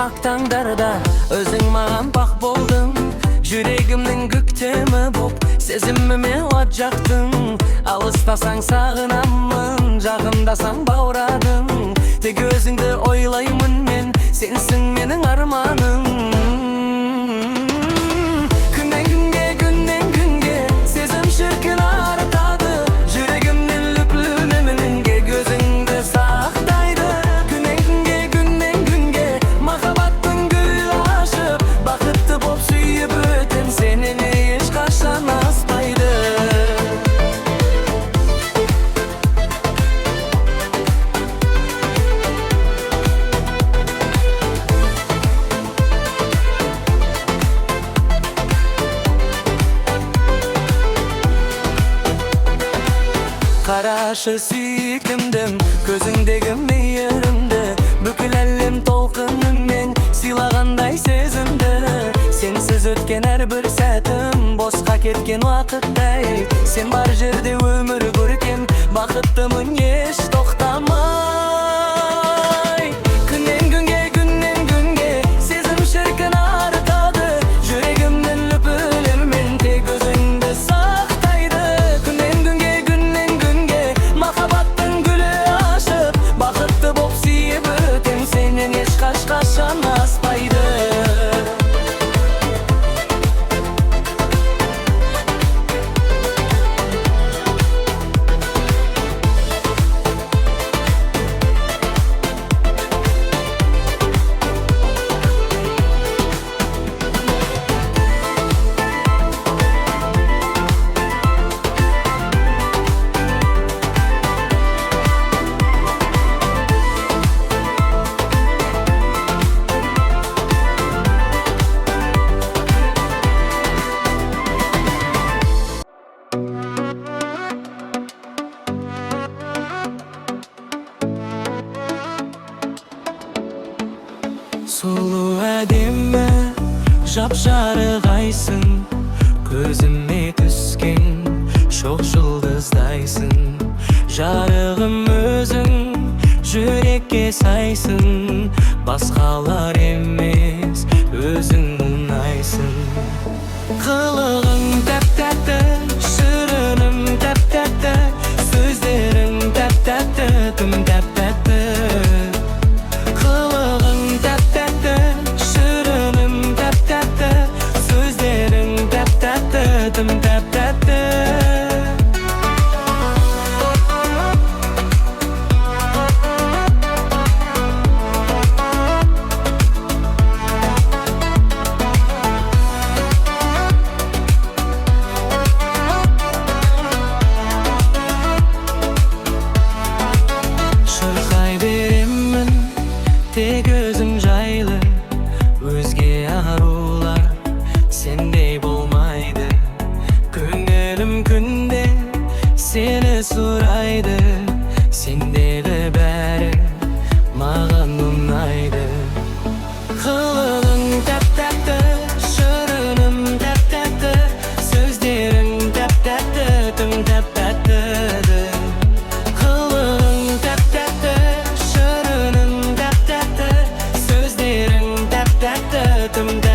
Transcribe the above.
ақ таңдарда өзің маған бақ болдың, жүрегімнің көктемі боп сезіміме от жақтың. Алыстасаң сағынамын, жақындасаң баурадың, тек өзіңді ойлаймын мен, сенсің менің арманым. Күннен күнге сезім шіркін артады, жүрегімнен лүп-лүп көзіңді сақтайды. Күннен күнге махаббаттың гүл ашып, бақытты боп сүйіп өтем, сенен ешқашан аспайды. Қарашы сүйіктімдім, көзіңдегі мейірімді, бүкіл әлем толқынымен сыйлағандай сезімді. Сенсіз өткен әрбір сәтім босқа кеткен уақыттай, сен бар жерде өмір көркем, бақыттымын еш тоқтамай. Күннен күнге сезім шіркін артады, жүрегімнің лүпілімен тек өзіңді сақтайды. Күннен күнге махаббаттың гүлі ашып, бақытты боп сүйіп өтем, сенен ешқашан аспайды. Сұлу әдемі, жап-жарық айсың, көзіме түскен шоқ жұлдыздайсың. Жарығым өзің, жүрекке сайсың, басқалар емес, өзің ұнайсың. Қылығың тәп-тәтті, шырыным тәп-тәтті, сөздерің тәп-тәтті, тым тәп-тәтті. Қылығың тәп-тәтті, шырыным тәп-тәтті, сөздерің тәп-тәтті, тым тәп-тәтті. Шырқай беремін тек өзің жайлы, өзге арулар сендей болмайды. Көңілім күнде сені сұрайды, сендегі бәрі маған ұнайды. Қылығың тәп-тәтті, шырыным тәп-тәтті, сөздерің тәп-тәтті, тым тәп-тәтті. Қылығың тәп-тәтті, шырыным тәп-тәтті, сөздерің тәп-тәтті, тым тәп-тәтті.